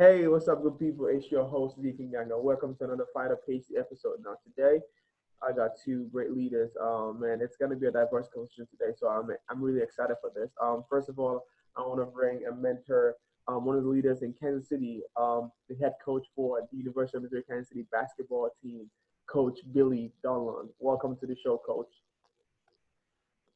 Hey, what's up, good people? It's your host, Lee Kingango. Welcome to another FiredUp episode. Now, today, I got two great leaders. Man, it's gonna be a diverse conversation today, so I'm really excited for this. First of all, I want to bring a mentor, one of the leaders in Kansas City, the head coach for the University of Missouri Kansas City basketball team, Coach Billy Donlon. Welcome to the show, Coach.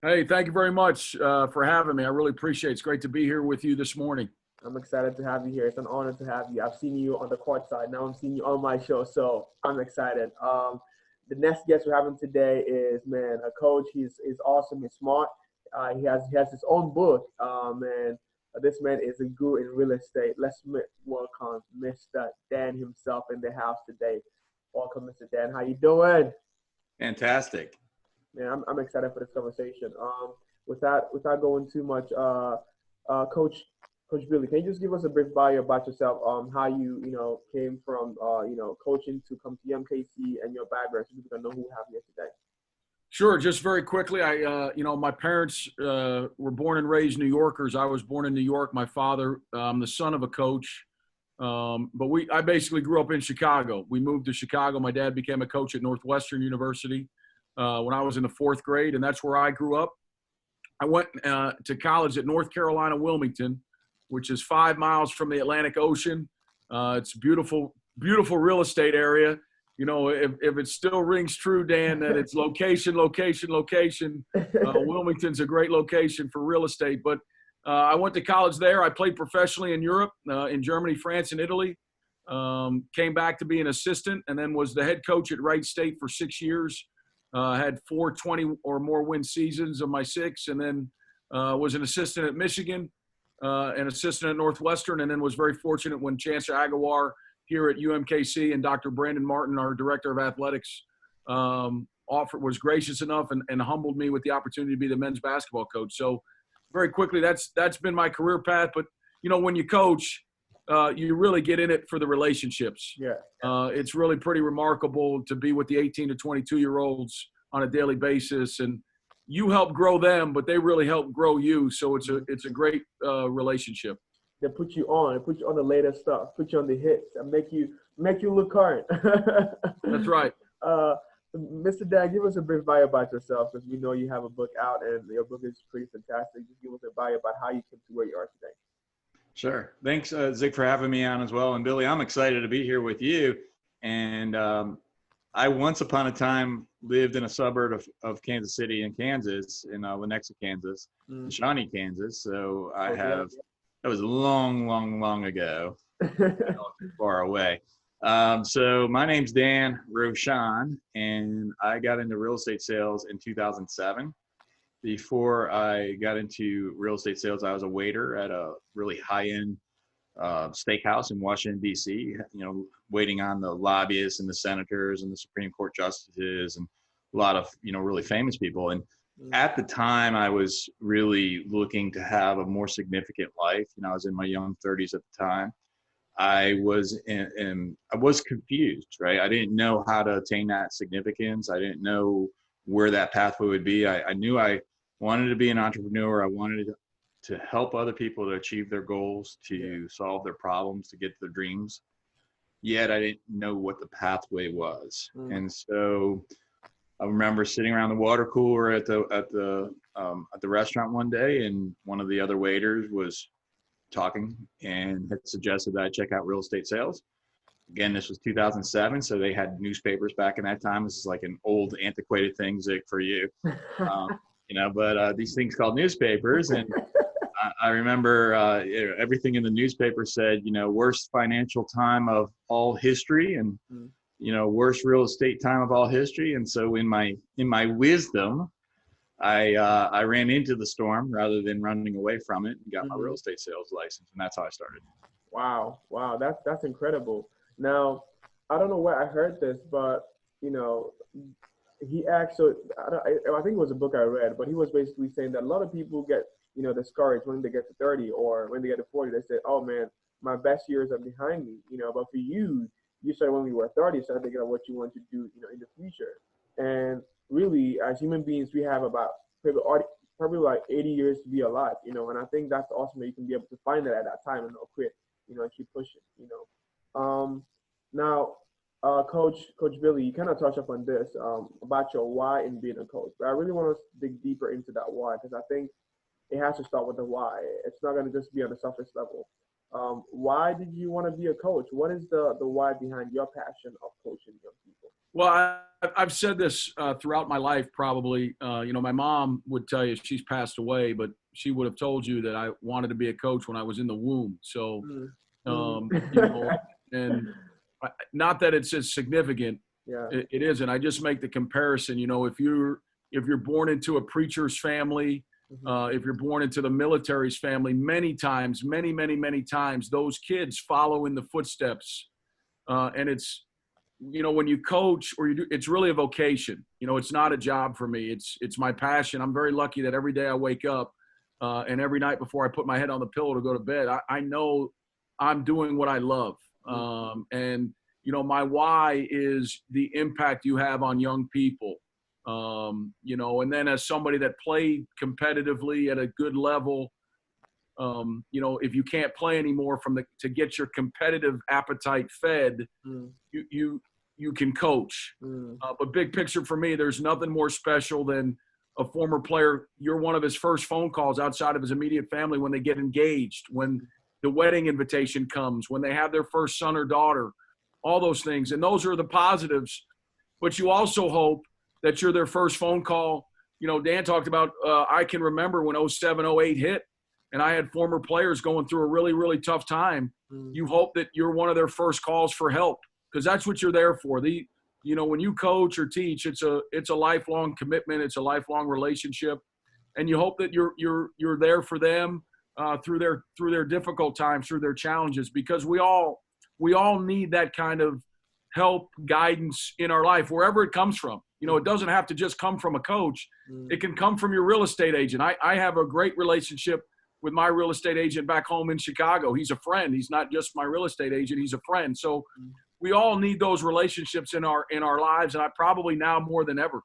Hey, thank you very much for having me. I really appreciate it. It's great to be here with you this morning. I'm excited to have you here. It's an honor to have you. I've seen you on the court side. Now I'm seeing you on my show, so I'm excited. The next guest we're having today is, man, a coach. He's awesome. He's smart. He has his own book. Man, this man is a guru in real estate. Let's welcome Mr. Dan himself in the house today. Welcome, Mr. Dan. How you doing? Fantastic. Man, I'm excited for this conversation. Without going too much, Coach Billy, can you just give us a brief bio about yourself, how you came from coaching to come to UMKC and your background, so people can know who we have here today? Sure. Just very quickly, my parents were born and raised New Yorkers. I was born in New York. My father, I'm the son of a coach, but I basically grew up in Chicago. We moved to Chicago. My dad became a coach at Northwestern University when I was in the fourth grade, and that's where I grew up. I went to college at North Carolina, Wilmington, which is 5 miles from the Atlantic Ocean. It's beautiful, beautiful real estate area. You know, if it still rings true, Dan, that it's location. Wilmington's a great location for real estate. But I went to college there. I played professionally in Europe, in Germany, France, and Italy. Came back to be an assistant and then was the head coach at Wright State for 6 years. Had 4 20 or more win seasons of my 6, and then was an assistant at Michigan. An assistant at Northwestern, and then was very fortunate when Chancellor Aguilar here at UMKC and Dr. Brandon Martin, our director of athletics, was gracious enough and humbled me with the opportunity to be the men's basketball coach. So very quickly, that's been my career path. But, when you coach, you really get in it for the relationships. Yeah. It's really pretty remarkable to be with the 18 to 22-year-olds on a daily basis, and you help grow them, but they really help grow you. So it's a great relationship. They put you on the latest stuff, put you on the hits, and make you look current. That's right. Mr. Dan, give us a brief bio about yourself, because we know you have a book out, and your book is pretty fantastic. Just give us a bio about how you came to where you are today. Sure. Thanks, Zig, for having me on as well. And Billy, I'm excited to be here with you. And I once upon a time lived in a suburb of Kansas City in Kansas, in Lenexa, Kansas, Shawnee, Kansas. So that was long ago, far away. So my name's Dan Rochon, and I got into real estate sales in 2007. Before I got into real estate sales, I was a waiter at a really high-end steakhouse in Washington, D.C., waiting on the lobbyists and the senators and the Supreme Court justices and a lot of, really famous people. And at the time, I was really looking to have a more significant life. I was in my young 30s at the time. I was confused, right? I didn't know how to attain that significance. I didn't know where that pathway would be. I knew I wanted to be an entrepreneur. I wanted to help other people to achieve their goals, to solve their problems, to get to their dreams. Yet I didn't know what the pathway was. And so I remember sitting around the water cooler at the restaurant one day, and one of the other waiters was talking and had suggested that I check out real estate sales. Again, this was 2007, so they had newspapers back in that time. This is like an old, antiquated thing, Zig, for you. But these things called newspapers, and I remember everything in the newspaper said, worst financial time of all history, and worst real estate time of all history. And so in my wisdom, I ran into the storm rather than running away from it, and got my real estate sales license, and that's how I started. Wow, that's incredible. Now, I don't know where I heard this, but he actually, I think it was a book I read, but he was basically saying that a lot of people get discouraged when they get to 30 or when they get to 40. They say, oh man, my best years are behind me, but for you started when we were 30, started thinking of what you want to do, in the future. And really, as human beings, we have about probably like 80 years to be alive, and I think that's awesome that you can be able to find that at that time and not quit. and keep pushing. Now, Coach Billy, you kind of touched up on this about your why in being a coach, but I really want to dig deeper into that why, because I think it has to start with the why. It's not going to just be on the surface level. Why did you want to be a coach? What is the why behind your passion of coaching young people? Well, I've said this throughout my life, probably. My mom would tell you, she's passed away, but she would have told you that I wanted to be a coach when I was in the womb. So, and not that it's as significant. Yeah. It isn't. I just make the comparison. If you're born into a preacher's family, if you're born into the military's family, many times, many times, those kids follow in the footsteps. And it's, when you coach or you do, it's really a vocation. It's not a job for me. It's my passion. I'm very lucky that every day I wake up and every night before I put my head on the pillow to go to bed, I know I'm doing what I love. And my why is the impact you have on young people. And then as somebody that played competitively at a good level, if you can't play anymore to get your competitive appetite fed, you can coach. But big picture for me, there's nothing more special than a former player. You're one of his first phone calls outside of his immediate family when they get engaged, when the wedding invitation comes, when they have their first son or daughter, all those things. And those are the positives. But you also hope that you're their first phone call. Dan talked about, I can remember when 07, 08 hit, and I had former players going through a really, really tough time. You hope that you're one of their first calls for help, because that's what you're there for. When you coach or teach, it's a lifelong commitment. It's a lifelong relationship. And you hope that you're there for them through their difficult times, through their challenges, because we all need that kind of help, guidance in our life, wherever it comes from. It doesn't have to just come from a coach. It can come from your real estate agent. I have a great relationship with my real estate agent back home in Chicago. He's a friend. He's not just my real estate agent. He's a friend. So we all need those relationships in our lives, and I probably now more than ever.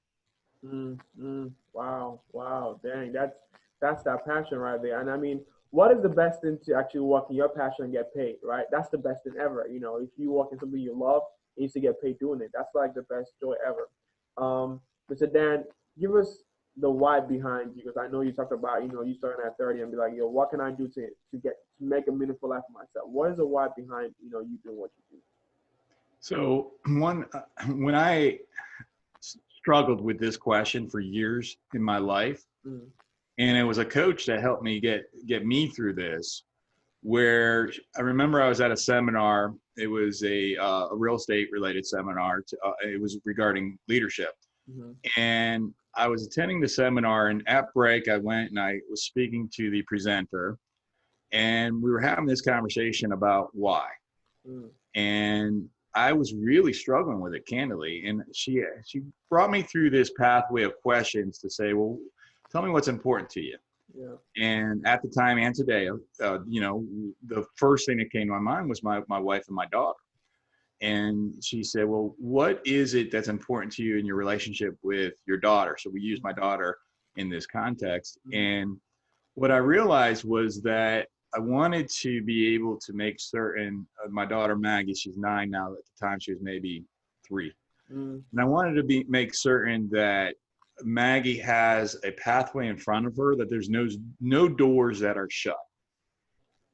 Wow. Dang, that's that passion right there. And I mean, what is the best thing to actually work in your passion and get paid, right? That's the best thing ever. If you work in something you love, you used to get paid doing it. That's like the best joy ever. Mr. Dan, give us the why behind you, because I know you talked about, you starting at 30 and be like, what can I do to make a meaningful life for myself? What is the why behind, you doing what you do? So when I struggled with this question for years in my life, and it was a coach that helped me get me through this, where I remember I was at a seminar. It was a real estate related seminar. It was regarding leadership. And I was attending the seminar, and at break I went and I was speaking to the presenter, and we were having this conversation about why. And I was really struggling with it, candidly. And she brought me through this pathway of questions to say, well, tell me what's important to you. Yeah. And at the time and today, the first thing that came to my mind was my wife and my daughter. And she said, well, what is it that's important to you in your relationship with your daughter? So we used my daughter in this context. And what I realized was that I wanted to be able to make certain, my daughter Maggie, she's 9 now, at the time she was maybe 3. And I wanted to make certain that Maggie has a pathway in front of her, that there's no doors that are shut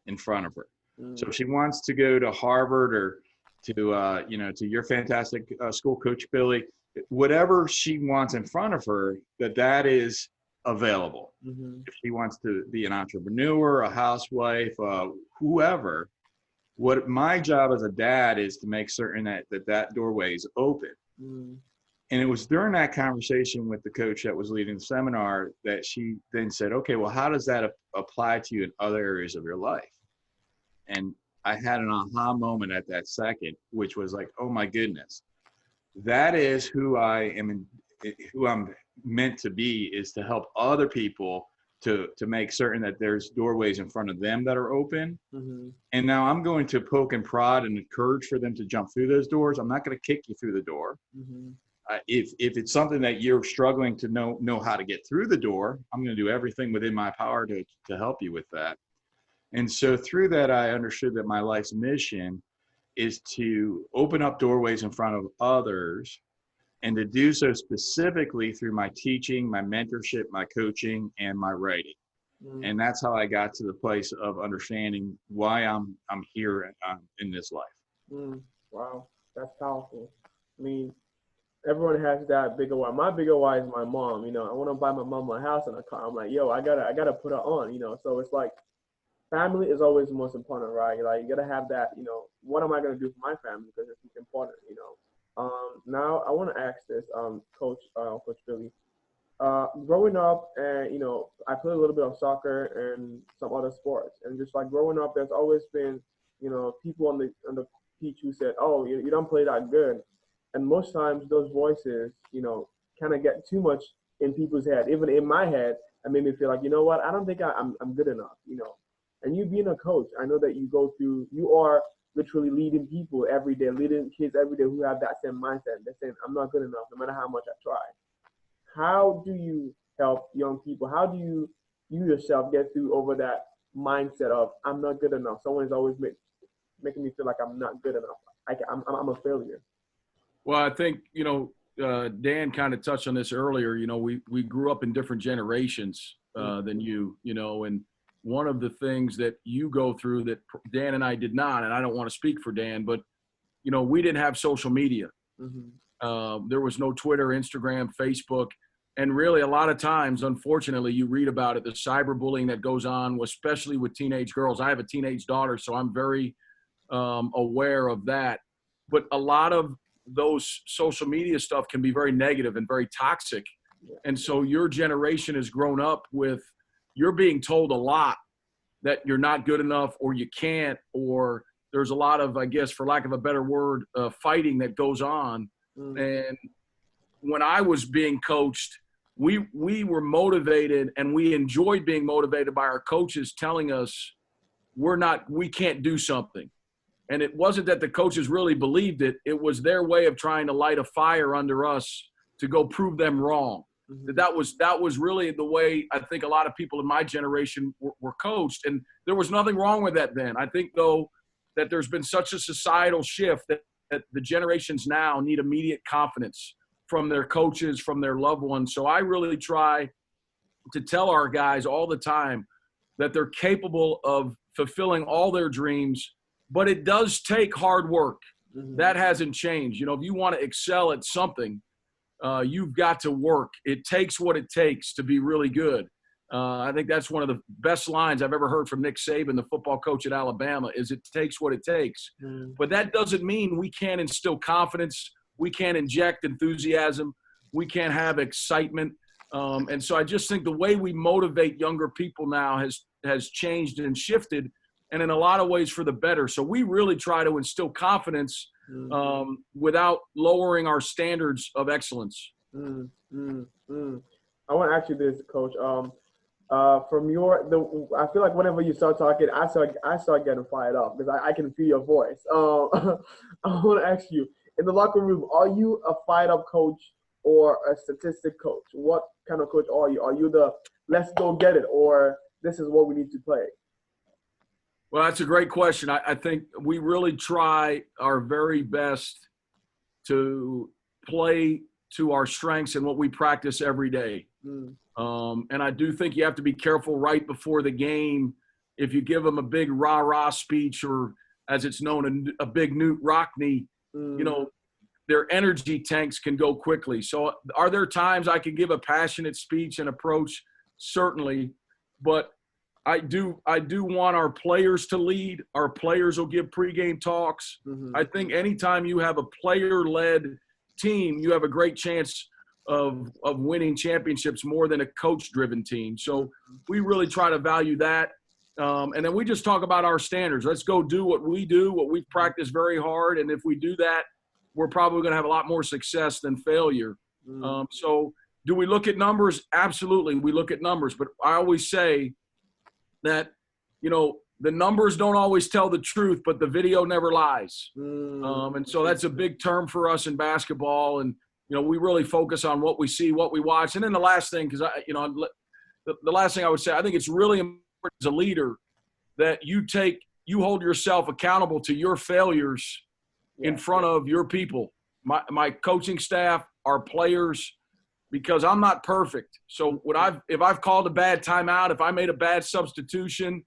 in front of her. So if she wants to go to Harvard or to your fantastic school, Coach Billy, whatever she wants in front of her, that is available. If she wants to be an entrepreneur, a housewife, whoever, what my job as a dad is to make certain that doorway is open. And it was during that conversation with the coach that was leading the seminar that she then said, okay, well, how does that apply to you in other areas of your life? And I had an aha moment at that second, which was like, oh my goodness, that is who I'm meant to be, is to help other people to make certain that there's doorways in front of them that are open. And now I'm going to poke and prod and encourage for them to jump through those doors. I'm not going to kick you through the door. If it's something that you're struggling to know how to get through the door, I'm going to do everything within my power to help you with that. And so through that, I understood that my life's mission is to open up doorways in front of others, and to do so specifically through my teaching, my mentorship, my coaching, and my writing. And that's how I got to the place of understanding why I'm here in this life. Wow, that's powerful. I mean, everyone has that bigger why. My bigger why is my mom. You know, I want to buy my mom a house and a car. I'm like, yo, I gotta put her on. You know, so it's like family is always the most important, right? Like you gotta have that. You know, what am I gonna do for my family because it's important. You know. Now I want to ask this, Coach Billy. Growing up, and you know, I played a little bit of soccer and some other sports, and just like growing up, there's always been, you know, people on the pitch who said, "Oh, you don't play that good," and most times those voices, you know, kind of get too much in people's head. Even in my head, it made me feel like, you know what, I don't think I'm good enough, you know. And you being a coach, I know that you are literally leading people every day, leading kids every day who have that same mindset. They're saying, I'm not good enough, no matter how much I try. How do you help young people? How do you yourself get through over that mindset of, I'm not good enough? Someone is always making me feel like I'm not good enough. I'm a failure. Well, I think, you know, Dan kind of touched on this earlier. You know, we grew up in different generations than you know, and one of the things that you go through that Dan and I did not, and I don't want to speak for Dan, but, you know, we didn't have social media. There was no Twitter, Instagram, Facebook. And really a lot of times, unfortunately, you read about it, the cyberbullying that goes on, especially with teenage girls. I have a teenage daughter, so I'm very aware of that. But a lot of those social media stuff can be very negative and very toxic. And so your generation has grown up with, you're being told a lot that you're not good enough or you can't, or there's a lot of, I guess, for lack of a better word, fighting that goes on. And when I was being coached, we were motivated and we enjoyed being motivated by our coaches telling us we can't do something. And it wasn't that the coaches really believed it. It was their way of trying to light a fire under us to go prove them wrong. That was really the way I think a lot of people in my generation were coached. And there was nothing wrong with that then. I think, though, that there's been such a societal shift that the generations now need immediate confidence from their coaches, from their loved ones. So I really try to tell our guys all the time that they're capable of fulfilling all their dreams, but it does take hard work. That hasn't changed. You know, if you want to excel at something, you've got to work. It takes what it takes to be really good. I think that's one of the best lines I've ever heard from Nick Saban, the football coach at Alabama, is it takes what it takes. But that doesn't mean we can't instill confidence. We can't inject enthusiasm. We can't have excitement. And so I just think the way we motivate younger people now has changed and shifted, and in a lot of ways for the better. So we really try to instill confidence without lowering our standards of excellence. I want to ask you this, Coach. I feel like whenever you start talking, I start getting fired up because I can feel your voice. I want to ask you, in the locker room, are you a fired up coach or a statistic coach? What kind of coach are you? Are you the let's go get it, or this is what we need to play? Well, that's a great question. I think we really try our very best to play to our strengths and what we practice every day. And I do think you have to be careful right before the game. If you give them a big rah-rah speech, or as it's known, a big Newt Rockney, you know, their energy tanks can go quickly. So are there times I can give a passionate speech and approach? Certainly. But I do want our players to lead. Our players will give pregame talks. I think anytime you have a player-led team, you have a great chance of winning championships more than a coach-driven team. So we really try to value that. And then we just talk about our standards. Let's go do what we do, what we've practiced very hard. And if we do that, we're probably going to have a lot more success than failure. So do we look at numbers? Absolutely, we look at numbers. But I always say that, you know, the numbers don't always tell the truth, but the video never lies. And so that's a big term for us in basketball. And, you know, we really focus on what we see, what we watch. And then the last thing, because the last thing I would say, I think it's really important as a leader that you hold yourself accountable to your failures in front of your people, my coaching staff, our players, because I'm not perfect. So if I've called a bad timeout, if I made a bad substitution,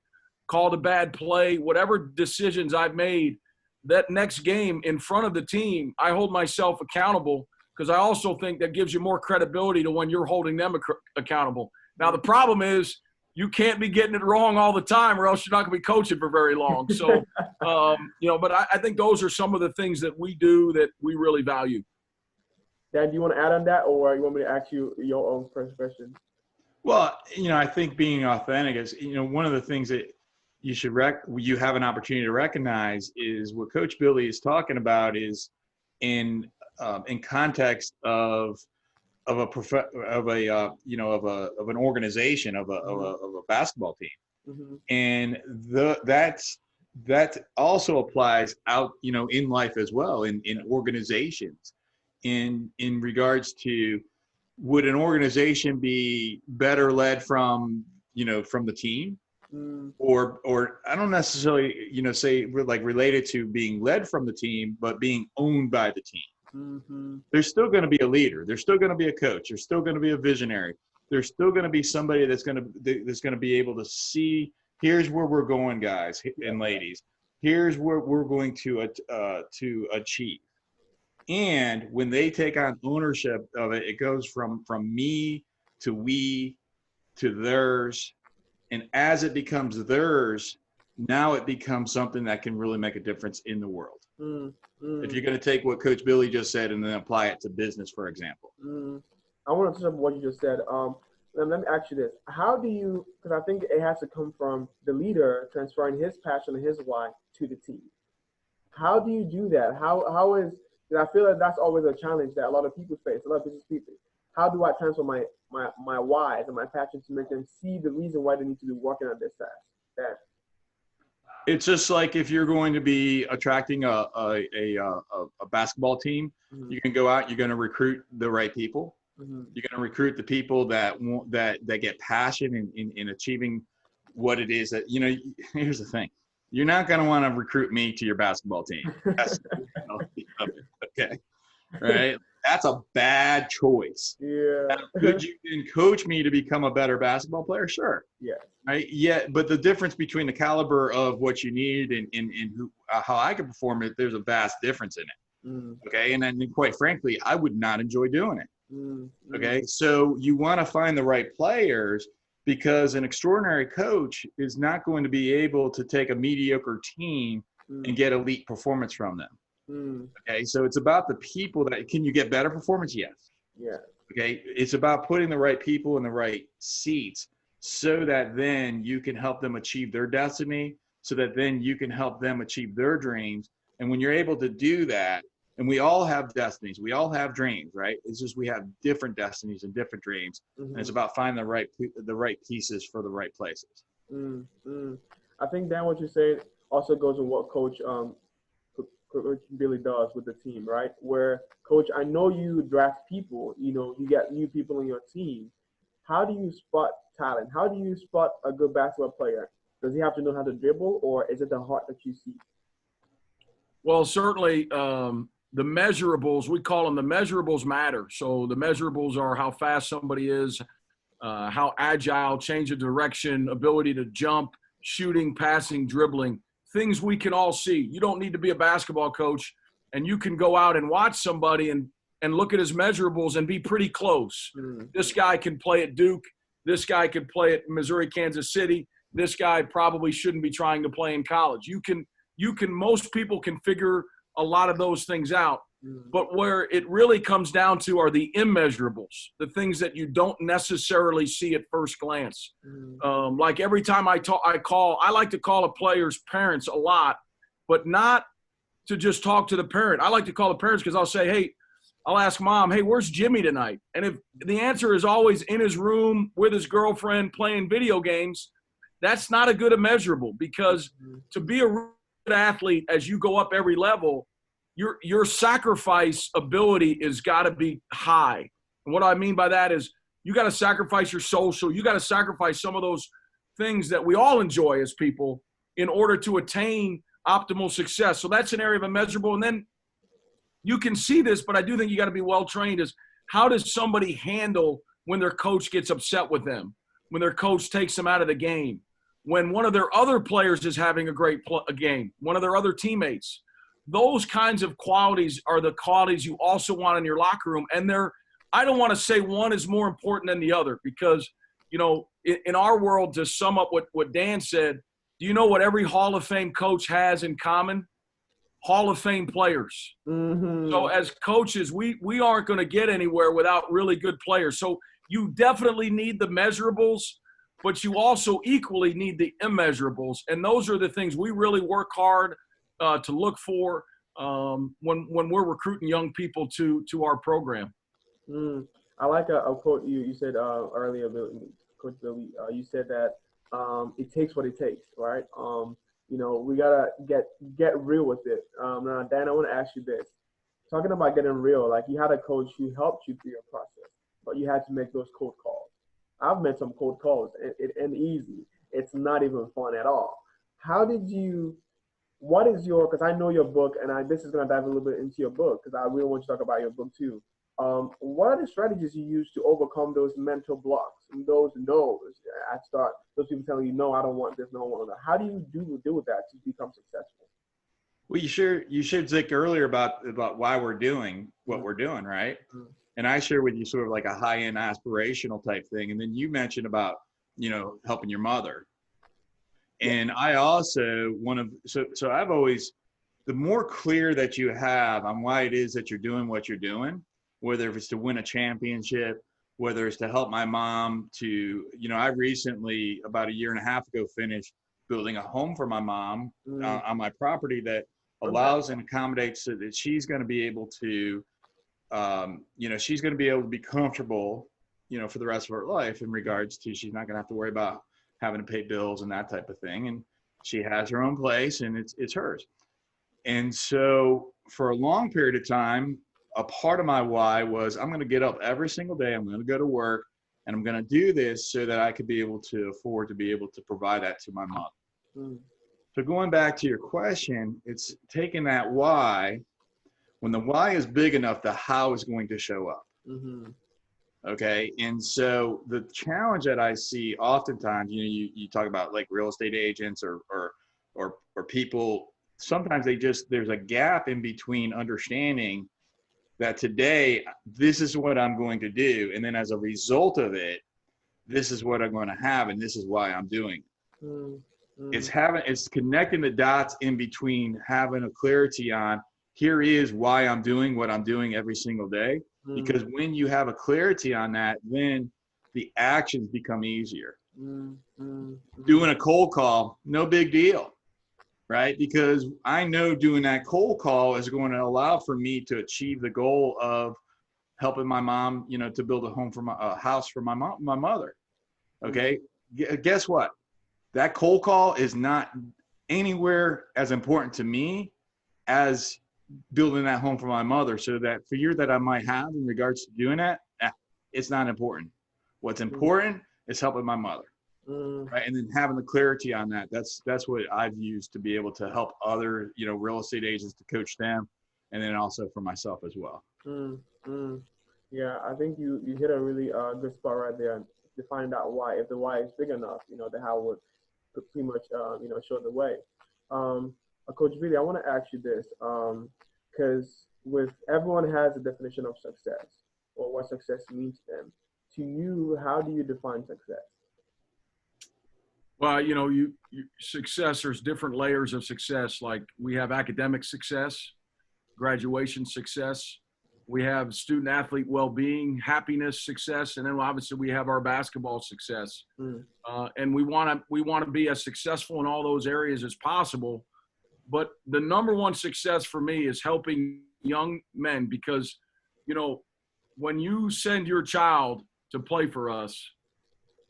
called a bad play, whatever decisions I've made, that next game in front of the team, I hold myself accountable, because I also think that gives you more credibility to when you're holding them accountable. Now, the problem is you can't be getting it wrong all the time, or else you're not going to be coaching for very long. So, but I think those are some of the things that we do that we really value. Dan, do you want to add on that, or you want me to ask you your own first question? Well, I think being authentic is, one of the things that you have an opportunity to recognize is what Coach Billy is talking about is in context of an organization, of a basketball team. Mm-hmm. And that also applies out, in life as well, in organizations, in regards to, would an organization be better led from the team? Or I don't necessarily, say like related to being led from the team, but being owned by the team. Mm-hmm. There's still going to be a leader. There's still going to be a coach. There's still going to be a visionary. There's still going to be somebody that's going to be able to see, here's where we're going, guys and ladies. Here's where we're going to achieve. And when they take on ownership of it, it goes from me to we to theirs. And as it becomes theirs, now it becomes something that can really make a difference in the world. If you're going to take what Coach Billy just said and then apply it to business, for example. I want to touch on what you just said. Let me ask you this. How do you, because I think it has to come from the leader transferring his passion and his why to the team. How do you do that? How is, because I feel like that's always a challenge that a lot of people face, a lot of business people. How do I transfer my whys and my passion to make them see the reason why they need to be working on this task? It's just like if you're going to be attracting a basketball team, you can go out, you're going to recruit the right people. You're going to recruit the people that get passion in achieving what it is that, here's the thing. You're not going to want to recruit me to your basketball team. That's okay. Right. That's a bad choice. Yeah. Now, could you then coach me to become a better basketball player? Sure. Yeah. Right. Yeah. But the difference between the caliber of what you need and who, how I can perform it, there's a vast difference in it. Okay. And then quite frankly, I would not enjoy doing it. Okay. So you want to find the right players, because an extraordinary coach is not going to be able to take a mediocre team and get elite performance from them. Okay. So it's about the people can you get better performance? Yes. Yeah. Okay. It's about putting the right people in the right seats so that then you can help them achieve their destiny, so that then you can help them achieve their dreams. And when you're able to do that, and we all have destinies, we all have dreams, right? It's just we have different destinies and different dreams, and it's about finding the right pieces for the right places. I think, Dan, what you said also goes with what Coach Billy does with the team, right? Where, Coach, I know you draft people, you get new people on your team. How do you spot talent? How do you spot a good basketball player? Does he have to know how to dribble, or is it the heart that you see? Well, certainly the measurables, we call them, the measurables matter. So the measurables are how fast somebody is, how agile, change of direction, ability to jump, shooting, passing, dribbling, things we can all see. You don't need to be a basketball coach, and you can go out and watch somebody and look at his measurables and be pretty close. This guy can play at Duke. This guy could play at Missouri, Kansas City. This guy probably shouldn't be trying to play in college. Most people can figure a lot of those things out, but where it really comes down to are the immeasurables, the things that you don't necessarily see at first glance. Like every time I like to call a player's parents a lot, but not to just talk to the parent. I like to call the parents because I'll say, hey, I'll ask mom, hey, where's Jimmy tonight? And if the answer is always in his room with his girlfriend playing video games, that's not a good immeasurable, because to be a good athlete, as you go up every level, your sacrifice ability is got to be high. And what I mean by that is you got to sacrifice your social. You got to sacrifice some of those things that we all enjoy as people in order to attain optimal success. So that's an area of immeasurable. And then you can see this, but I do think you got to be well trained, is how does somebody handle when their coach gets upset with them, when their coach takes them out of the game, when one of their other players is having a great game, one of their other teammates. Those kinds of qualities are the qualities you also want in your locker room. And I don't want to say one is more important than the other, because, in our world, to sum up what Dan said, do you know what every Hall of Fame coach has in common? Hall of Fame players. Mm-hmm. So as coaches, we aren't going to get anywhere without really good players. So you definitely need the measurables, but you also equally need the immeasurables. And those are the things we really work hard to look for when we're recruiting young people to our program. I like a quote you said earlier, Coach Billy. You said that it takes what it takes, right? We gotta get real with it. Now, Dan, I want to ask you this: talking about getting real, like you had a coach who helped you through your process, but you had to make those cold calls. I've made some cold calls, and easy. It's not even fun at all. What is because I know your book, and this is gonna dive a little bit into your book, because I really want you to talk about your book too. What are the strategies you use to overcome those mental blocks and those no's at start? Those people telling you, no, I don't want this, no, I want that. How do you deal with that to become successful? Well, you shared, Zick, earlier about why we're doing what we're doing, right? Mm-hmm. And I shared with you sort of like a high-end aspirational type thing. And then you mentioned about, helping your mother. And I also so I've always, the more clear that you have on why it is that you're doing what you're doing, whether it's to win a championship, whether it's to help my mom I recently, about a year and a half ago, finished building a home for my mom on my property that allows and accommodates so that she's going to be able to, she's going to be able to be comfortable, for the rest of her life in regards to, she's not going to have to worry about having to pay bills and that type of thing. And she has her own place and it's hers. And so for a long period of time, a part of my why was, I'm going to get up every single day. I'm going to go to work and I'm going to do this so that I could be able to afford to be able to provide that to my mom. So going back to your question, it's taking that why. When the why is big enough, the how is going to show up. Okay. And so the challenge that I see oftentimes, you talk about like real estate agents or people, sometimes there's a gap in between understanding that today, this is what I'm going to do. And then as a result of it, this is what I'm going to have. And this is why I'm doing it. It's connecting the dots in between, having a clarity on, here is why I'm doing what I'm doing every single day. Because when you have a clarity on that, then the actions become easier. Doing a cold call, no big deal. Right? Because I know doing that cold call is going to allow for me to achieve the goal of helping my mom, to build a house for my mother. Okay. Guess what? That cold call is not anywhere as important to me as building that home for my mother. So that fear that I might have in regards to doing that, it's not important. What's important is helping my mother. Right. And then having the clarity on that, that's what I've used to be able to help other, real estate agents to coach them. And then also for myself as well. Yeah, I think you hit a really good spot right there to find out why. If the why is big enough, the how would pretty much, show the way. Coach Billy, I want to ask you this, because everyone has a definition of success or what success means to them. To you, how do you define success? Well, success, there's different layers of success. Like we have academic success, graduation success. We have student athlete well-being, happiness, success. And then obviously we have our basketball success. And we want to be as successful in all those areas as possible. But the number one success for me is helping young men, because, when you send your child to play for us,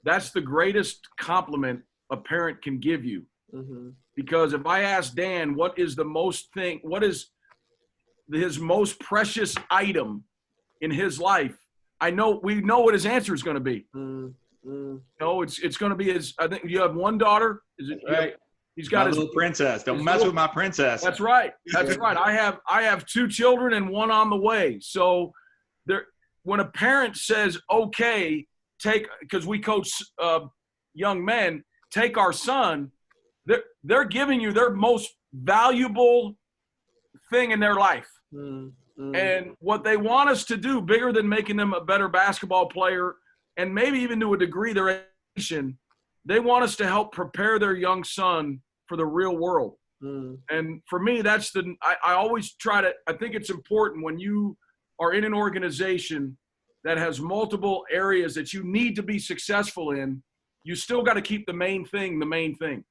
that's the greatest compliment a parent can give you. Because if I ask Dan, what is his most precious item in his life, we know what his answer is going to be. It's going to be I think you have one daughter. Is it? Right. He's got my his little princess. Don't mess with my princess. That's right. That's right. I have 2 children and 1 on the way. So when a parent says, okay, because we coach young men, take our son, they're giving you their most valuable thing in their life. And what they want us to do, bigger than making them a better basketball player and maybe even to a degree their education, they want us to help prepare their young son for the real world. And for me, that's I always I think it's important when you are in an organization that has multiple areas that you need to be successful in, you still got to keep the main thing. And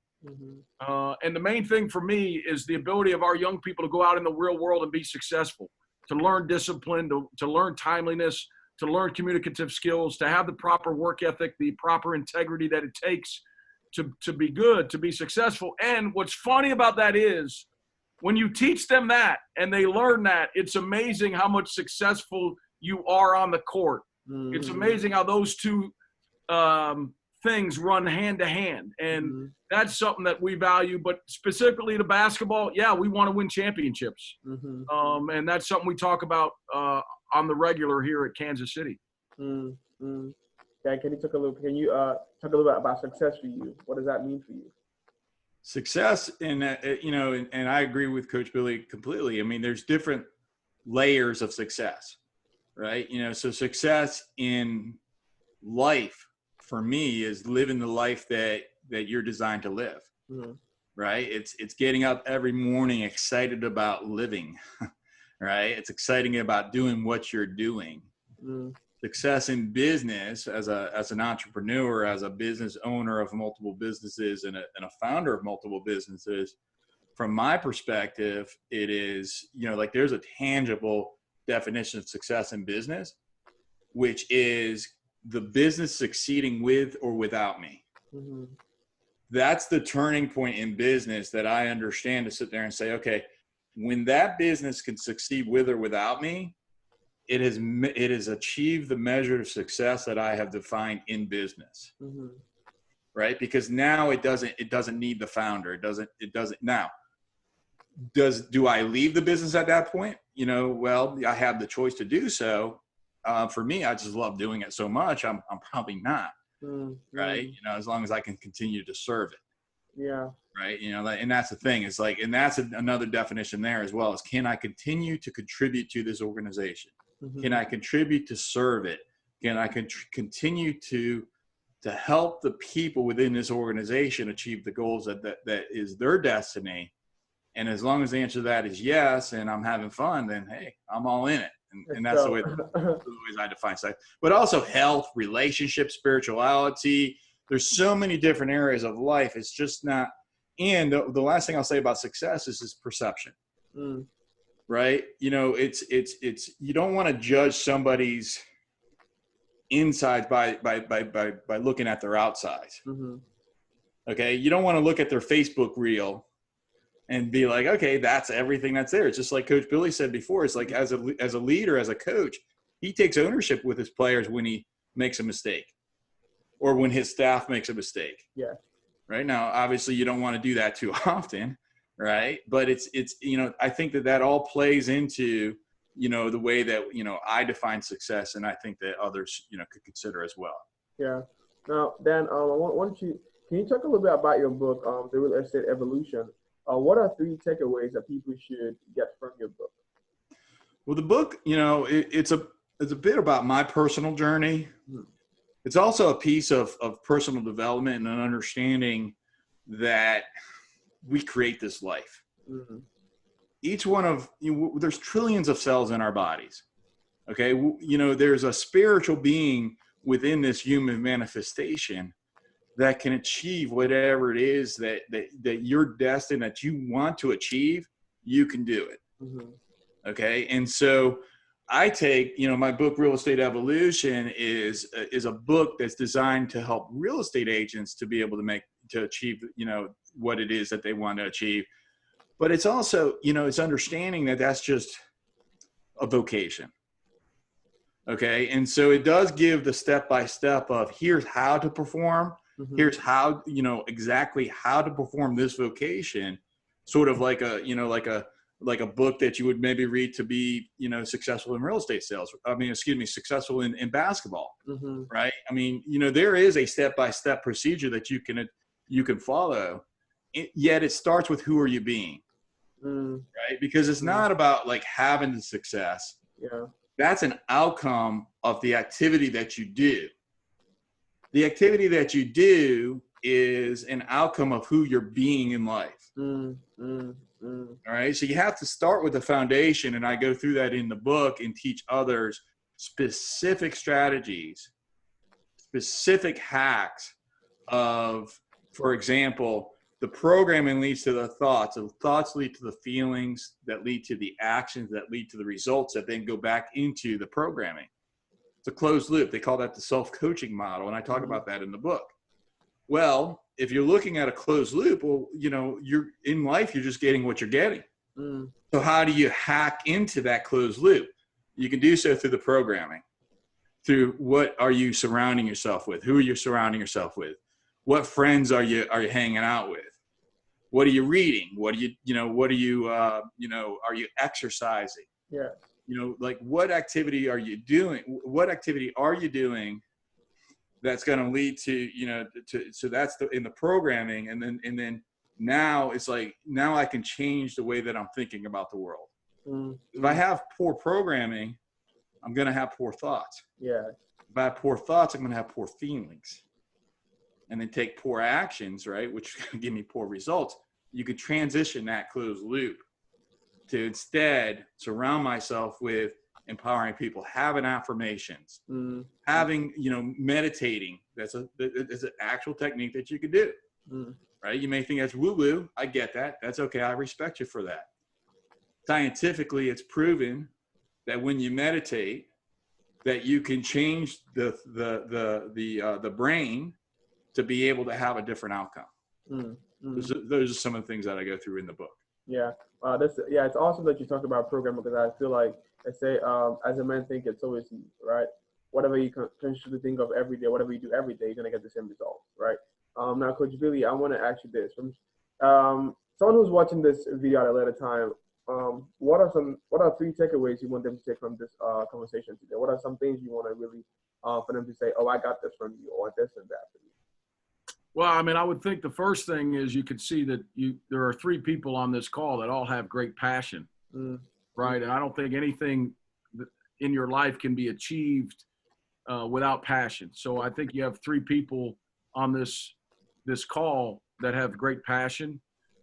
the main thing for me is the ability of our young people to go out in the real world and be successful, to learn discipline, to learn timeliness, to learn communicative skills, to have the proper work ethic, the proper integrity that it takes to be good, to be successful. And what's funny about that is when you teach them that and they learn that, it's amazing how much successful you are on the court. It's amazing how those 2 things run hand to hand. And that's something that we value. But specifically to basketball, yeah, we want to win championships. And that's something we talk about on the regular here at Kansas City. Yeah, can you talk a little bit about success for you? What does that mean for you? Success, and I agree with Coach Billy completely. I mean, there's different layers of success, right? So success in life for me is living the life that you're designed to live, right? It's getting up every morning excited about living, right? It's exciting about doing what you're doing. Success in business as an entrepreneur, as a business owner of multiple businesses and a founder of multiple businesses, from my perspective, it is, like there's a tangible definition of success in business, which is the business succeeding with or without me. That's the turning point in business that I understand, to sit there and say, okay, when that business can succeed with or without me, it has achieved the measure of success that I have defined in business, right? Because now it doesn't need the founder. It doesn't now. Do I leave the business at that point? Well, I have the choice to do so. For me, I just love doing it so much. I'm probably not, right? As long as I can continue to serve it. Yeah. Right. And that's the thing. It's like, and that's another definition there as well, is can I continue to contribute to this organization? Can I contribute to serve it? Can I continue to help the people within this organization achieve the goals that is their destiny? And as long as the answer to that is yes, and I'm having fun, then hey, I'm all in it. And that's the ways I define success. But also health, relationships, spirituality. There's so many different areas of life. It's just not. And the last thing I'll say about success is perception. Right? It's you don't want to judge somebody's insides by looking at their outsides. Okay, you don't want to look at their Facebook reel and be like, okay, that's everything that's there. It's just like Coach Billy said before. It's like as a leader, as a coach, he takes ownership with his players when he makes a mistake, or when his staff makes a mistake. Yeah. Right now, obviously, you don't want to do that too often. Right. But it's, I think that all plays into, the way that, I define success. And I think that others, could consider as well. Yeah. Now, Dan, can you talk a little bit about your book, The Real Estate Evolution? What are 3 takeaways that people should get from your book? Well, the book, it's a bit about my personal journey. It's also a piece of personal development and an understanding that we create this life. Each one there's trillions of cells in our bodies. Okay. There's a spiritual being within this human manifestation that can achieve whatever it is that you're destined, that you want to achieve. You can do it. Okay. And so I take, my book, Real Estate Evolution, is a book that's designed to help real estate agents to be able to achieve, what it is that they want to achieve. But it's also, it's understanding that that's just a vocation. Okay. And so it does give the step-by-step of here's how to perform, Mm-hmm. Here's how, exactly how to perform this vocation, sort of like a, like a book that you would maybe read to be, successful in real estate sales. Successful in basketball, Mm-hmm. right? I mean, there is a step-by-step procedure that you can follow, yet it starts with who are you being, right? Because it's not about like having the success. Yeah. That's an outcome of the activity that you do. The activity that you do is an outcome of who you're being in life. All right. So you have to start with the foundation. And I go through that in the book and teach others specific strategies, specific hacks of, for example, the programming leads to the thoughts. The thoughts lead to the feelings that lead to the actions that lead to the results that then go back into the programming. It's a closed loop. They call that the self-coaching model. And I talk about that in the book. Well, if you're looking at a closed loop, well, you're in life, you're just getting what you're getting. So how do you hack into that closed loop? You can do so through the programming, through what are you surrounding yourself with? Who are you surrounding yourself with? What friends are you hanging out with? What are you reading? What are you are you exercising? Yeah. Like what activity are you doing? What activity are you doing that's going to lead to, so that's in the programming. And then now it's like, now I can change the way that I'm thinking about the world. If I have poor programming, I'm going to have poor thoughts. Yeah. If I have poor thoughts, I'm going to have poor feelings. And then take poor actions, right, which give me poor results. You could transition that closed loop to instead surround myself with empowering people, having affirmations, having, meditating. That's an actual technique that you could do, right? You may think that's woo-woo. I get that. That's okay. I respect you for that. Scientifically, it's proven that when you meditate, that you can change the brain to be able to have a different outcome. Those are some of the things that I go through in the book. Yeah. It's awesome that you talk about programming, because I feel like, I say, as a man, think it's always, right? Whatever you consciously think of every day, whatever you do every day, you're going to get the same result, right? Now, Coach Billy, I want to ask you this. From someone who's watching this video at a later time, what are 3 takeaways you want them to take from this conversation today? What are some things you want to really, for them to say, oh, I got this from you, or this and that from you? Well, I mean, I would think the first thing is you could see that there are 3 people on this call that all have great passion, right? And I don't think anything in your life can be achieved without passion. So I think you have 3 people on this call that have great passion.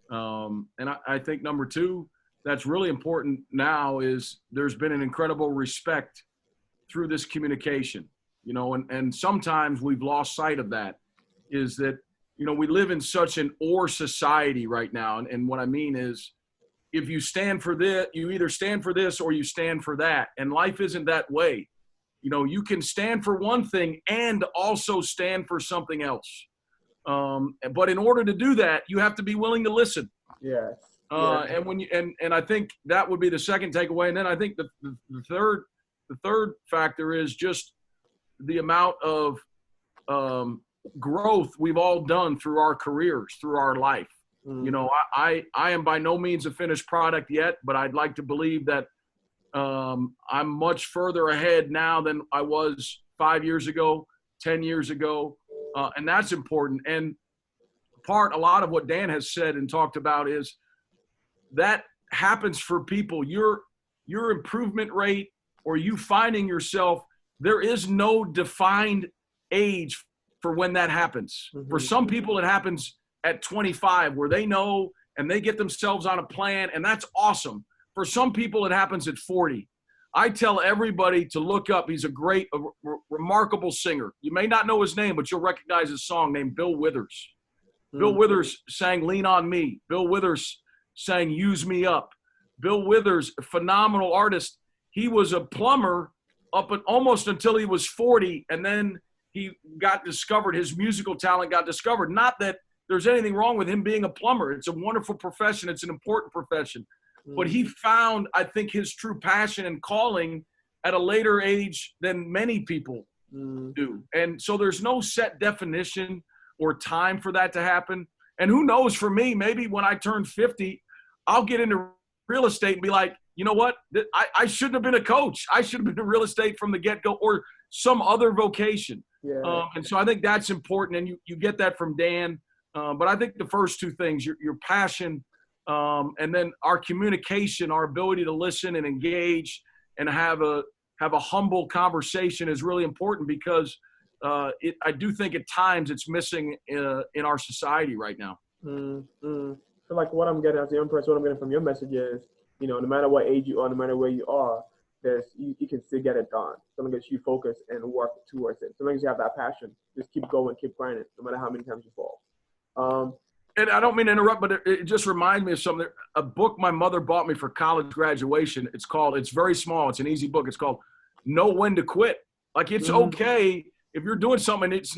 And I think number 2, that's really important now, is there's been an incredible respect through this communication, and sometimes we've lost sight of that, is that, we live in such an or society right now. And what I mean is, if you stand for this, you either stand for this or you stand for that. And life isn't that way. You can stand for one thing and also stand for something else. But in order to do that, you have to be willing to listen. Yes. And when and I think that would be the second takeaway. And then I think the third factor is just the amount of growth we've all done through our careers, through our life. I am by no means a finished product yet, but I'd like to believe that I'm much further ahead now than I was 5 years ago, 10 years ago. And that's important. And a lot of what Dan has said and talked about is that happens for people. Your improvement rate, or you finding yourself, there is no defined age for when that happens. For some people, it happens at 25, where they know and they get themselves on a plan, and that's awesome. For some people, it happens at 40. I tell everybody to look up. He's a great, remarkable singer. You may not know his name, but you'll recognize his song, named Bill Withers. Bill Withers sang Lean on Me. Bill Withers sang Use Me Up. Bill Withers, a phenomenal artist. He was a plumber almost until he was 40, and then he got discovered. His musical talent got discovered. Not that there's anything wrong with him being a plumber. It's a wonderful profession. It's an important profession. But he found, I think, his true passion and calling at a later age than many people do. And so there's no set definition or time for that to happen. And who knows, for me, maybe when I turn 50, I'll get into real estate and be like, you know what? I shouldn't have been a coach. I should have been in real estate from the get-go, or some other vocation. Yeah. And so I think that's important, and you get that from Dan. But I think the first two things, your passion, and then our communication, our ability to listen and engage and have a humble conversation is really important, because I do think at times it's missing in our society right now. So like what I'm getting as a young person, what I'm getting from your message is, no matter what age you are, no matter where you are, you can still get it done. So long as you focus and work towards it. So long as you have that passion, just keep going, keep grinding, no matter how many times you fall. And I don't mean to interrupt, but it just reminds me of something. A book my mother bought me for college graduation. It's very small. It's an easy book. It's called Know When to Quit. Like, it's okay if you're doing something. It's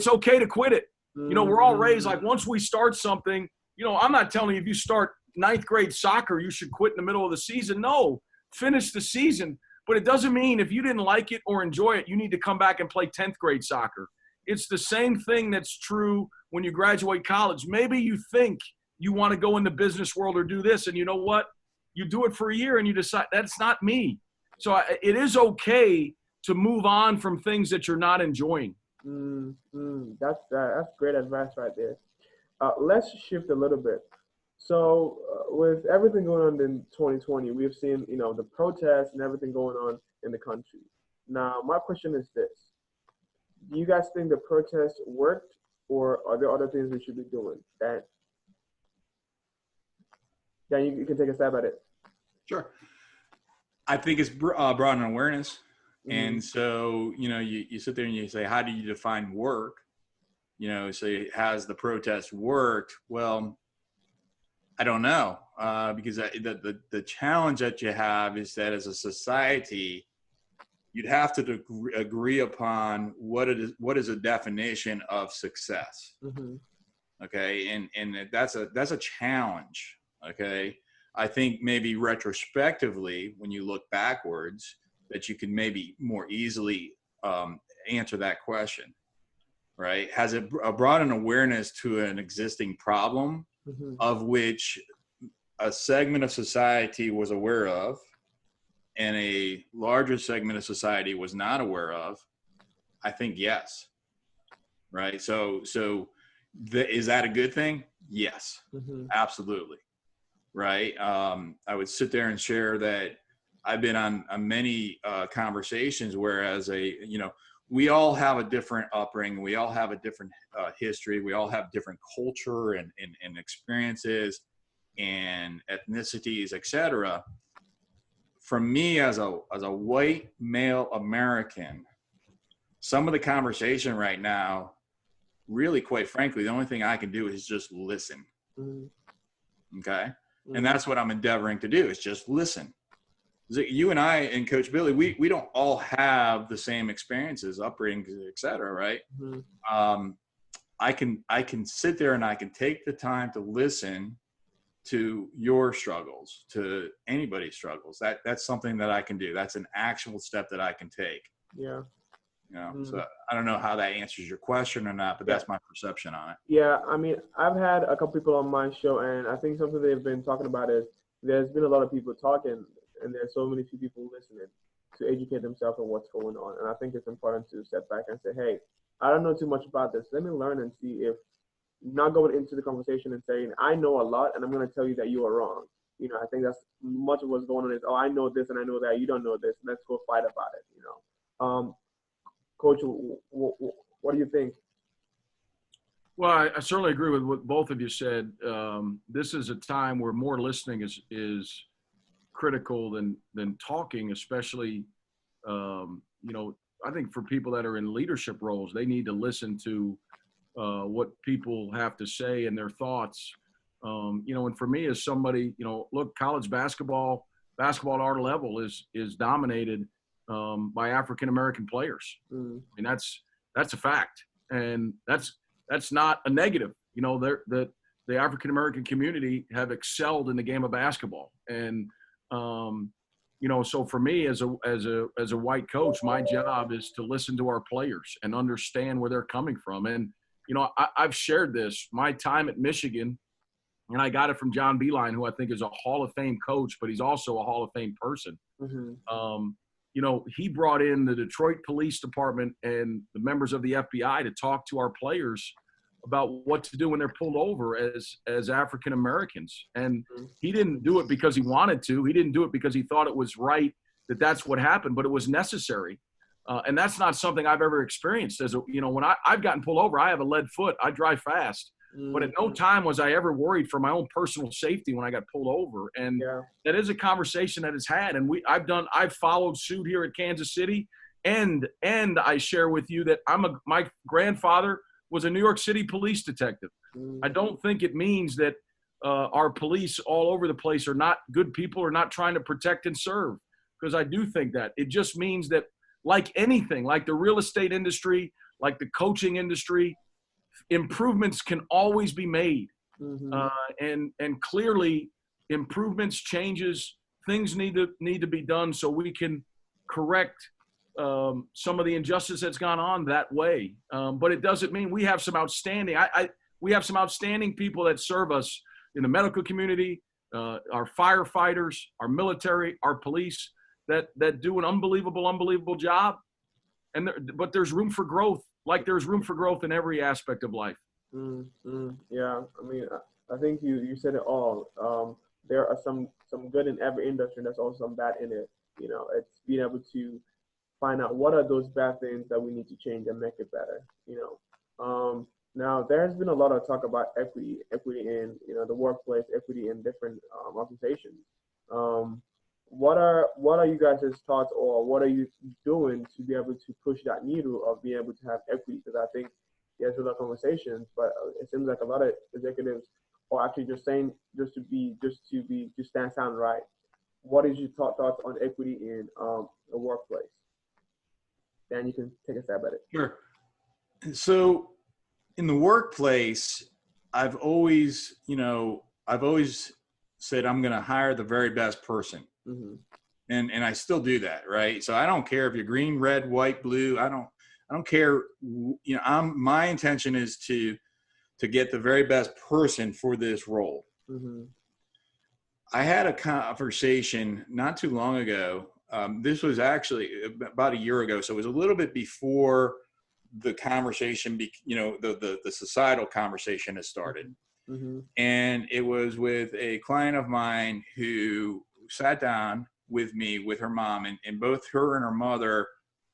okay to quit it. We're all raised like, once we start something, I'm not telling you if you start 9th grade soccer, you should quit in the middle of the season. No, finish the season. But it doesn't mean if you didn't like it or enjoy it, you need to come back and play 10th grade soccer. It's the same thing that's true when you graduate college. Maybe you think you want to go in the business world or do this, and you know what? You do it for a year and you decide that's not me. So it is okay to move on from things that you're not enjoying. That's great advice right there. Let's shift a little bit. So with everything going on in 2020, we've seen, the protests and everything going on in the country. Now, my question is this. Do you guys think the protests worked, or are there other things we should be doing? Dan, you can take a stab at it. Sure. I think it's brought an awareness. And so, you sit there and you say, how do you define work? Say, has the protest worked? Well, I don't know, because the challenge that you have is that as a society, you'd have to agree upon what is a definition of success. Okay, and that's a challenge. Okay, I think maybe retrospectively, when you look backwards, that you can maybe more easily answer that question. Right? Has it brought an awareness to an existing problem of which a segment of society was aware of and a larger segment of society was not aware of? I think yes. Right? So is that a good thing? Yes, absolutely. Right? I would sit there and share that I've been on many conversations where we all have a different upbringing. We all have a different history. We all have different culture and experiences and ethnicities, etc. For me, as a white male American, some of the conversation right now, really, quite frankly, the only thing I can do is just listen. Okay? And that's what I'm endeavoring to do, is just listen. You and I and Coach Billy, we don't all have the same experiences, upbringings, et cetera, right? I can sit there and I can take the time to listen to your struggles, to anybody's struggles. That's something that I can do. That's an actual step that I can take. Yeah. So I don't know how that answers your question or not, but that's my perception on it. Yeah, I mean, I've had a couple people on my show, and I think something they've been talking about is there's been a lot of people talking, and there's so many few people listening to educate themselves on what's going on. And I think it's important to step back and say, hey, I don't know too much about this. Let me learn and see if, not going into the conversation and saying, I know a lot, and I'm going to tell you that you are wrong. I think that's much of what's going on is, I know this and I know that, you don't know this. Let's go fight about it, Coach, what do you think? Well, I certainly agree with what both of you said. This is a time where more listening is critical than talking, especially, I think for people that are in leadership roles, they need to listen to what people have to say and their thoughts. And for me as somebody, look, college basketball at our level is dominated by African-American players. I mean, that's a fact. And that's not a negative. The African-American community have excelled in the game of basketball. And, so for me as a white coach, my job is to listen to our players and understand where they're coming from. And, I've shared this, my time at Michigan, and I got it from John Beeline, who I think is a Hall of Fame coach, but he's also a Hall of Fame person. He brought in the Detroit Police Department and the members of the FBI to talk to our players about what to do when they're pulled over as African Americans. And he didn't do it because he wanted to. He didn't do it because he thought it was right that's what happened, but it was necessary. And that's not something I've ever experienced. When I've gotten pulled over, I have a lead foot. I drive fast. But at no time was I ever worried for my own personal safety when I got pulled over. And that is a conversation that is had. And I've followed suit here at Kansas City. And I share with you that my grandfather was a New York City police detective. I don't think it means that our police all over the place are not good people or not trying to protect and serve. Because I do think that. It just means that, like anything, like the real estate industry, like the coaching industry, improvements can always be made. And clearly improvements, changes, things need to be done so we can correct some of the injustice that's gone on that way. But it doesn't mean we have some outstanding, we have some outstanding people that serve us in the medical community, our firefighters, our military, our police, that do an unbelievable job. But there's room for growth. Like there's room for growth in every aspect of life. Yeah, I mean, I think you said it all. There are some good in every industry, and there's also some bad in it. It's being able to find out what are those bad things that we need to change and make it better. Now there has been a lot of talk about equity in the workplace, equity in different organizations. What are you guys' thoughts, or what are you doing to be able to push that needle of being able to have equity? Because I think there's a lot of conversations, but it seems like a lot of executives are actually just saying just to sound right. What is your thoughts on equity in the workplace? Dan, you can take a stab at it. Sure. So in the workplace, I've always said I'm going to hire the very best person. And I still do that, right? So I don't care if you're green, red, white, blue. I don't care. My intention is to get the very best person for this role. I had a conversation not too long ago. This was actually about a year ago, so it was a little bit before the conversation, the societal conversation has started. And it was with a client of mine who sat down with me with her mom, and both her and her mother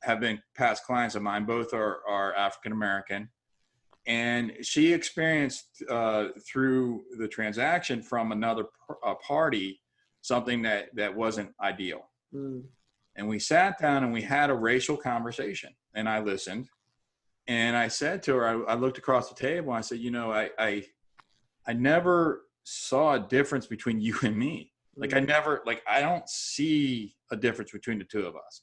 have been past clients of mine. Both are African American, and she experienced through the transaction from another party something that wasn't ideal. And we sat down and we had a racial conversation, and I listened, and I said to her, I looked across the table and I said, I never saw a difference between you and me. I don't see a difference between the two of us.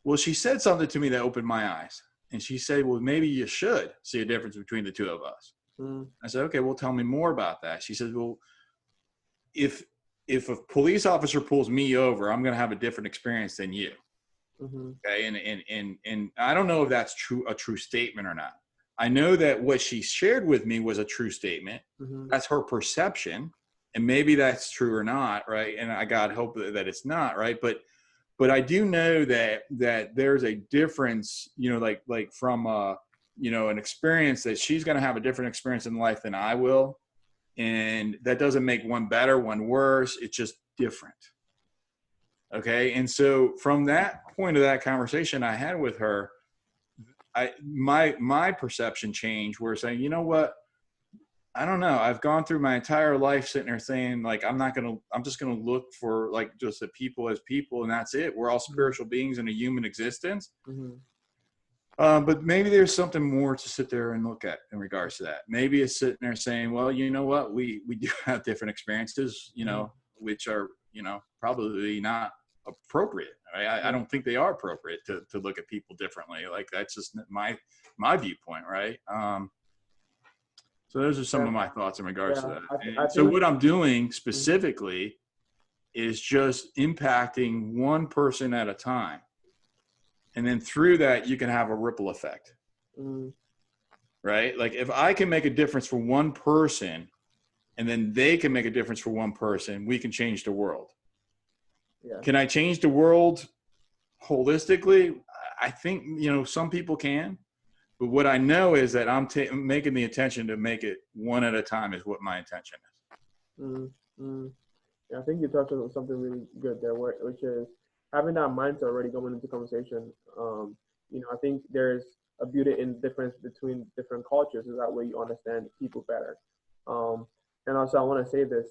Well, she said something to me that opened my eyes. And she said, well, maybe you should see a difference between the two of us. I said, okay, well, tell me more about that. She said, well, if a police officer pulls me over, I'm going to have a different experience than you. Okay. And I don't know if that's a true statement or not. I know that what she shared with me was a true statement. That's her perception. And maybe that's true or not, right? And I God hope that it's not, right? But I do know that there's a difference, like from an experience that she's going to have a different experience in life than I will, and that doesn't make one better, one worse. It's just different. Okay, and so from that point of that conversation I had with her, my perception changed. Where saying, you know what? I don't know. I've gone through my entire life sitting there saying, like, I'm just going to look for like just the people as people, and that's it. We're all spiritual beings in a human existence. But maybe there's something more to sit there and look at in regards to that. Maybe it's sitting there saying, well, you know what? We do have different experiences, which are, probably not appropriate. Right? I don't think they are appropriate to look at people differently. Like, that's just my viewpoint. Right. So those are some of my thoughts in regards to that. So what I'm doing specifically is just impacting one person at a time. And then through that, you can have a ripple effect. right? Like if I can make a difference for one person and then they can make a difference for one person, we can change the world. Yeah. Can I change the world holistically? I think, some people can, but what I know is that I'm making the intention to make it one at a time is what my intention is. Mm-hmm. Yeah, I think you touched on something really good there, which is having that mindset already going into conversation. I think there's a beauty in difference between different cultures, so that way you understand people better. And also, I want to say this,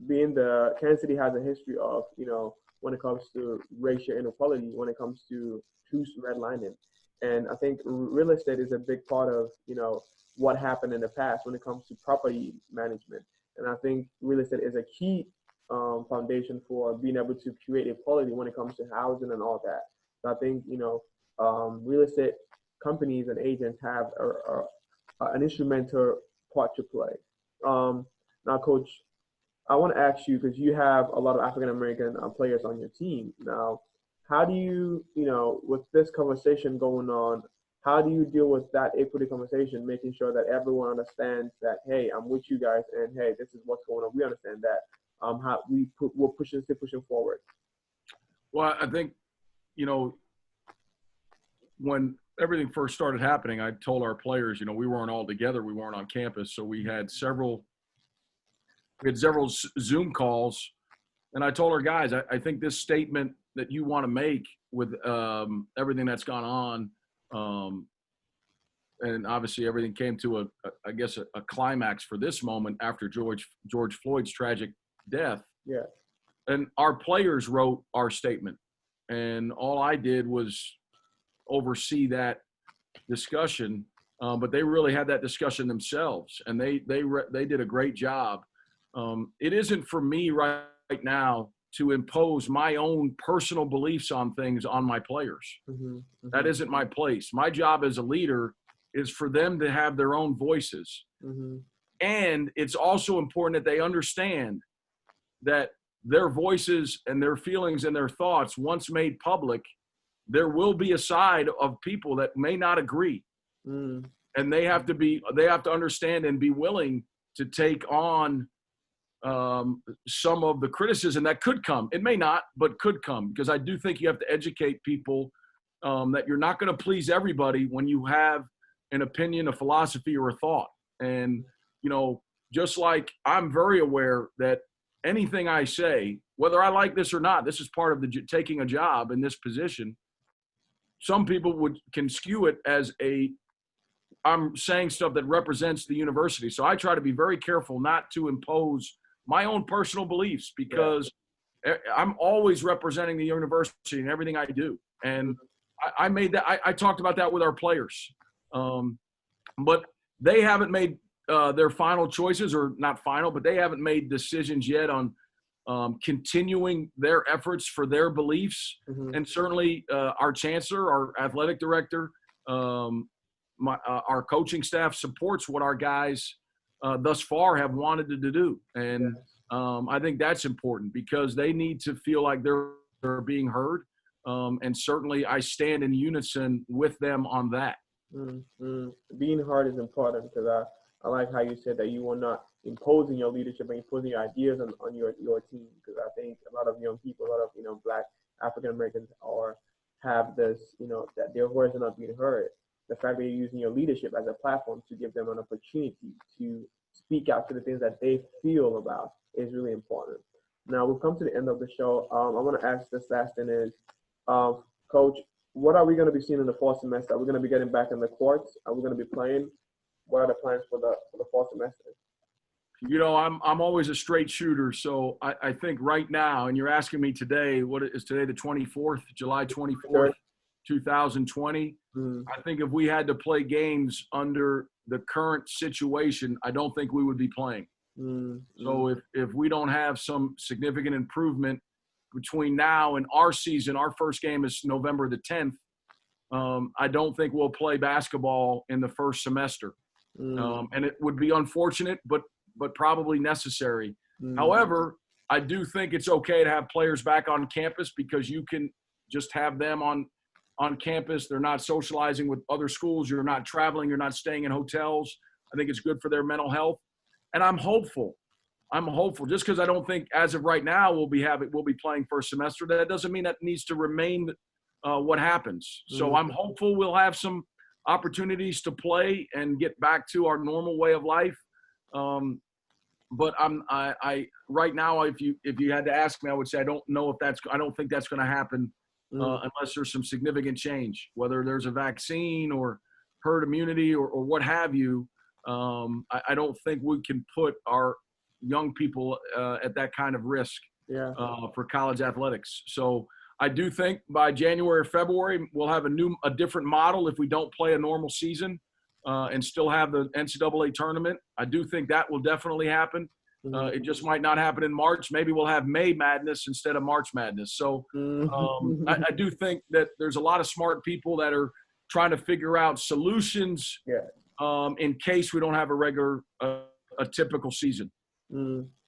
being the Kansas City has a history of, when it comes to racial inequality, when it comes to truth redlining. And I think real estate is a big part of, what happened in the past when it comes to property management. And I think real estate is a key foundation for being able to create equality when it comes to housing and all that. So I think, real estate companies and agents have an instrumental part to play. Now, Coach, I want to ask you, because you have a lot of African American players on your team. Now, how do you, with this conversation going on, how do you deal with that equity conversation, making sure that everyone understands that, hey, I'm with you guys, and hey, this is what's going on. We understand that. How we're pushing forward. Well, I think, when everything first started happening, I told our players, we weren't all together. We weren't on campus. So we had several Zoom calls. And I told our guys, I think this statement that you want to make with everything that's gone on, and obviously everything came to a climax for this moment after George Floyd's tragic death. Yeah. And our players wrote our statement. And all I did was oversee that discussion, but they really had that discussion themselves, and they did a great job. It isn't for me right now to impose my own personal beliefs on things on my players. Mm-hmm. Mm-hmm. That isn't my place. My job as a leader is for them to have their own voices. Mm-hmm. And it's also important that they understand that their voices and their feelings and their thoughts, once made public, there will be a side of people that may not agree. Mm. And they have to understand and be willing to take on some of the criticism that could come. It may not, but could come, because I do think you have to educate people that you're not going to please everybody when you have an opinion, a philosophy, or a thought. And, just like I'm very aware that anything I say, whether I like this or not, this is part of taking a job in this position. Some people can skew it as I'm saying stuff that represents the university. So I try to be very careful not to impose my own personal beliefs, because I'm always representing the university in everything I do. And I made that, I talked about that with our players. But they haven't made their final choices, or not final, but they haven't made decisions yet on continuing their efforts for their beliefs. Mm-hmm. And certainly our chancellor, our athletic director, our coaching staff supports what our guys thus far have wanted to do. And I think that's important, because they need to feel like they're being heard. And certainly I stand in unison with them on that. Mm-hmm. Being heard is important, because I like how you said that you were not imposing your leadership and imposing your ideas on your team, because I think a lot of young people, a lot of Black African Americans have this, that their voice are not being heard. The fact that you're using your leadership as a platform to give them an opportunity to speak out to the things that they feel about is really important. Now we've come to the end of the show. I want to ask this last thing is, Coach, what are we going to be seeing in the fall semester? Are we going to be getting back in the courts? Are we going to be playing? What are the plans for the fall semester? I'm always a straight shooter. So I think right now, and you're asking me today, what is today, the 24th, July 24th, 2020. I think if we had to play games under the current situation, I don't think we would be playing. So if we don't have some significant improvement between now and our season, our first game is November the 10th. I don't think we'll play basketball in the first semester. And it would be unfortunate, but probably necessary. However, I do think it's okay to have players back on campus, because you can just have them on on campus. They're not socializing with other schools. You're not traveling. You're not staying in hotels. I think it's good for their mental health. And I'm hopeful. Just because I don't think as of right now we'll be playing first semester. That doesn't mean that needs to remain what happens. So I'm hopeful we'll have some opportunities to play and get back to our normal way of life. But I right now, if you had to ask me, I would say I don't think that's going to happen unless there's some significant change, whether there's a vaccine or herd immunity or what have you. I don't think we can put our young people at that kind of risk for college athletics. So I do think by January or February, we'll have a different model if we don't play a normal season and still have the NCAA tournament. I do think that will definitely happen. It just might not happen in March. Maybe we'll have May Madness instead of March Madness. So I do think that there's a lot of smart people that are trying to figure out solutions in case we don't have a typical season.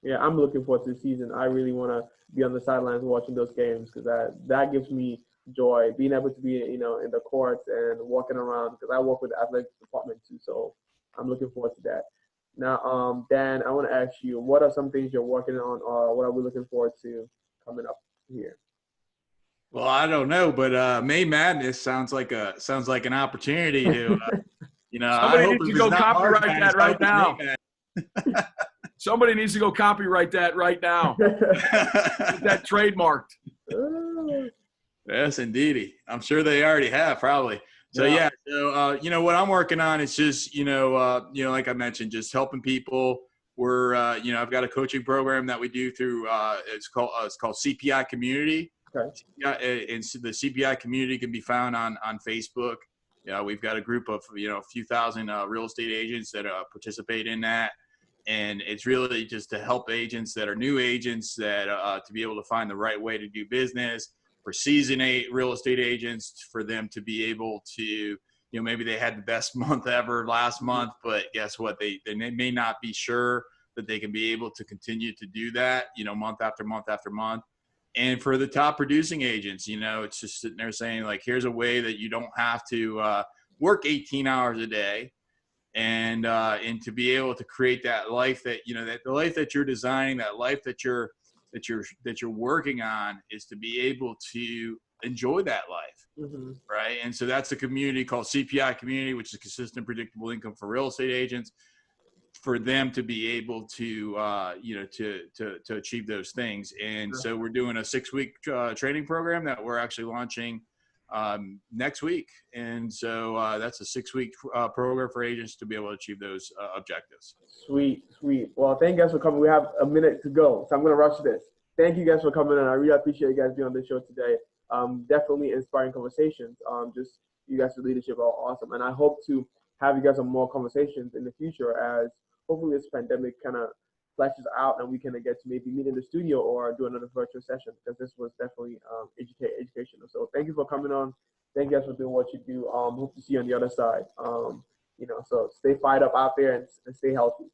Yeah, I'm looking forward to the season. I really want to be on the sidelines watching those games because that gives me joy, being able to be in the courts and walking around, because I work with the athletics department too. So I'm looking forward to that. Now, Dan, I want to ask you, what are some things you're working on, or what are we looking forward to coming up here? Well, I don't know, but May Madness sounds like an opportunity to, Somebody I hope needs to if go it's not copyright March that right now. Madness, Somebody needs to go copyright that right now. Get that trademarked. Yes, indeedy. I'm sure they already have, probably. So yeah. So what I'm working on is just like I mentioned, just helping people. We're I've got a coaching program that we do through it's called CPI Community. Okay. And so the CPI Community can be found on Facebook. We've got a group of a few thousand real estate agents that participate in that. And it's really just to help agents that are new agents that to be able to find the right way to do business, for seasoned real estate agents, for them to be able to, maybe they had the best month ever last month, but guess what? They may not be sure that they can be able to continue to do that, month after month after month. And for the top producing agents, it's just sitting there saying, like, here's a way that you don't have to work 18 hours a day. And to be able to create that life that that the life that you're designing, that life that you're working on, is to be able to enjoy that life, right? And so that's a community called CPI Community, which is consistent, predictable income for real estate agents, for them to be able to to achieve those things. And so we're doing a 6-week training program that we're actually launching next week. And so that's a 6-week program for agents to be able to achieve those objectives. Sweet. Well, thank you guys for coming. We have a minute to go, so I'm going to rush this. Thank you guys for coming in. I really appreciate you guys being on the show today. Definitely inspiring conversations. Just you guys' leadership are awesome. And I hope to have you guys on more conversations in the future, as hopefully this pandemic kind of flashes out and we can get to maybe meet in the studio or do another virtual session, because this was definitely educational. So thank you for coming on. Thank you guys for doing what you do. Hope to see you on the other side. So stay fired up out there and stay healthy.